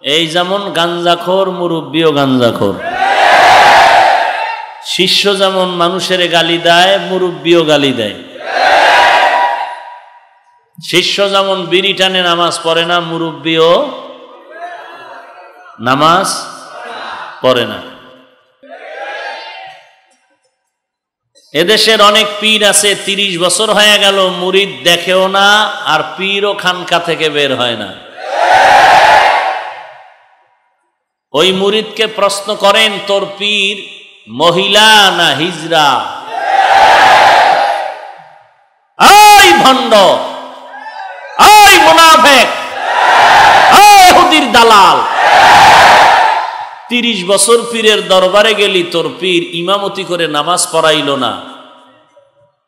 এই যেমন গাঞ্জাখোর মুরব্বিও গাঞ্জাখোর, শিষ্য যেমন মানুষের গালি দেয় মুরব্বিও গালি দেয়। শিষ্য যেমন বিড়ি টানে নামাজ পড়ে না, মুরব্বিও নামাজ পড়ে না। এদেশের অনেক পীর আছে 30 বছর হয়ে গেল মুরিদ দেখেও না, আর পীরও খানকা থেকে বের হয় না। ওই মুরিদকে প্রশ্ন করেন, তোর পীর মহিলা না হিজড়া? এই ভণ্ড, এই মুনাফিক, এই ইহুদির দালাল, 30 বছর পীরের দরবারে গেলি, তোর পীর ইমামতি করে নামাজ পড়াইল না,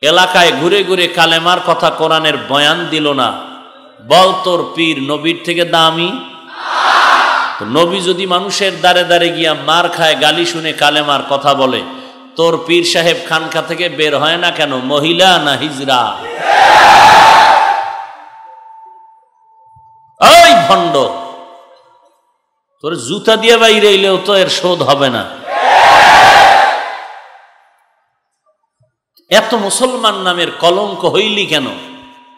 এলাকায় ঘুরে ঘুরে কালেমার কথা কোরআনের বয়ান দিল না, বল তোর পীর নবীর থেকে দামি? নবী যদি মানুষের দ্বারে দ্বারে গিয়া মার খায়, গালি শুনে কালেমার কথা বলে, তোর পীর সাহেব খানকা থেকে বের হয় না কেন? মহিলা না হিজড়া? ওই ভণ্ড, তোর জুতা দিয়ে বাইরে এলেও তো এর শোধ হবে না। এত মুসলমান নামের কলঙ্ক হইলি কেন?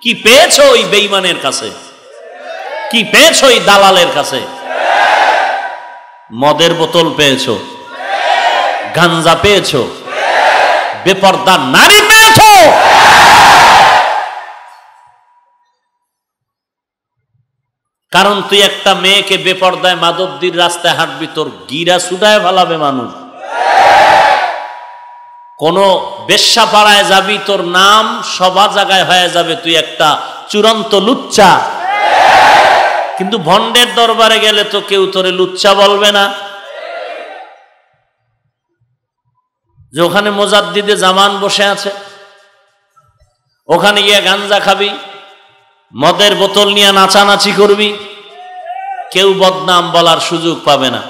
কি পেয়েছো ওই বেঈমানের কাছে? কি পেয়েছো ওই দালালের কাছে? মদের বোতল পেয়েছো, গাঞ্জা পেয়েছো, বেপরদা নারী পেয়েছো। কারণ তুই একটা মেয়েকে বেপরদায় মাদবদির রাস্তায় হাঁটবি, তোর গিরা ছুটায় ফেলাবে মানুষ। কোন বেশ্যাপাড়ায় যাবি, তোর নাম সভা জায়গায় হয়ে যাবে তুই একটা চূড়ান্ত লুচ্চা। কিন্তু ভণ্ডের দরবারে গেলে তো কেউ তোরে লুচ্চা বলবে না। যে ওখানে মুজাদ্দিদে জামান বসে আছে, ওখানে গিয়ে গাঞ্জা খাবি, মদের বোতল নিয়ে নাচানাচি করবি, কেউ বদনাম বলার সুযোগ পাবে না।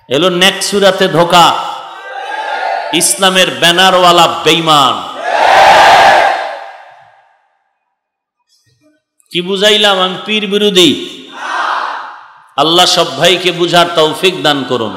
এলো নেকসুরাতে ধোকা, ইসলামের ব্যানারওয়ালা বেঈমান। কি বুঝাইলাম? আমি পীর বিরোধী। আল্লাহ সব ভাইকে বুঝার তৌফিক দান করুন।